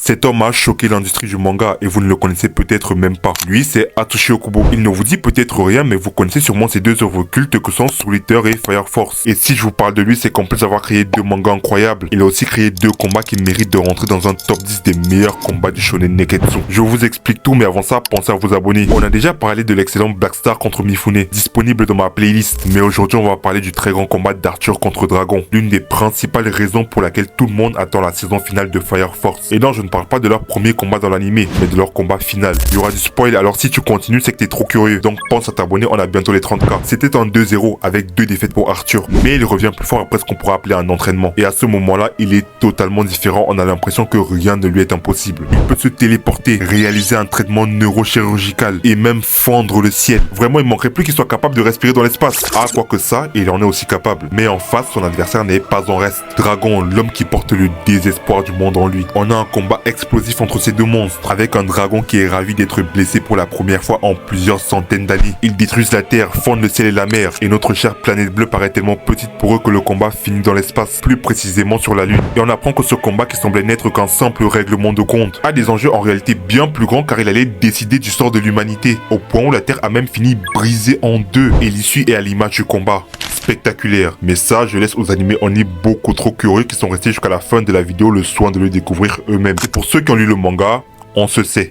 Cet homme a choqué l'industrie du manga et vous ne le connaissez peut-être même pas. Lui, c'est Atsushi Okubo. Il ne vous dit peut-être rien, mais vous connaissez sûrement ses deux œuvres cultes que sont Soul Eater et Fire Force. Et si je vous parle de lui, c'est qu'en plus d'avoir créé deux mangas incroyables, il a aussi créé deux combats qui méritent de rentrer dans un top 10 des meilleurs combats du shonen Neketsu. Je vous explique tout, mais avant ça, pensez à vous abonner. On a déjà parlé de l'excellent Black Star contre Mifune, disponible dans ma playlist. Mais aujourd'hui, on va parler du très grand combat d'Arthur contre Dragon, l'une des principales raisons pour laquelle tout le monde attend la saison finale de Fire Force. Et non, je ne parle pas de leur premier combat dans l'animé, mais de leur combat final. Il y aura du spoil, alors si tu continues, c'est que t'es trop curieux. Donc pense à t'abonner, on a bientôt les 30K. C'était un 2-0 avec 2 défaites pour Arthur, mais il revient plus fort après ce qu'on pourrait appeler un entraînement. Et à ce moment-là, il est totalement différent, on a l'impression que rien ne lui est impossible. Il peut se téléporter, réaliser un traitement neurochirurgical et même fendre le ciel. Vraiment, il manquerait plus qu'il soit capable de respirer dans l'espace. Ah, quoi que ça, il en est aussi capable. Mais en face, son adversaire n'est pas en reste. Dragon, l'homme qui porte le désespoir du monde en lui. On a un combat explosif entre ces deux monstres, avec un dragon qui est ravi d'être blessé pour la première fois en plusieurs centaines d'années. Ils détruisent la terre, fondent le ciel et la mer, et notre chère planète bleue paraît tellement petite pour eux que le combat finit dans l'espace, plus précisément sur la lune. Et on apprend que ce combat, qui semblait n'être qu'un simple règlement de compte, a des enjeux en réalité bien plus grands, car il allait décider du sort de l'humanité, au point où la terre a même fini brisée en deux, et l'issue est à l'image du combat. Spectaculaire. Mais ça, je laisse aux animés only beaucoup trop curieux qui sont restés jusqu'à la fin de la vidéo le soin de le découvrir eux-mêmes. Et pour ceux qui ont lu le manga, on se sait.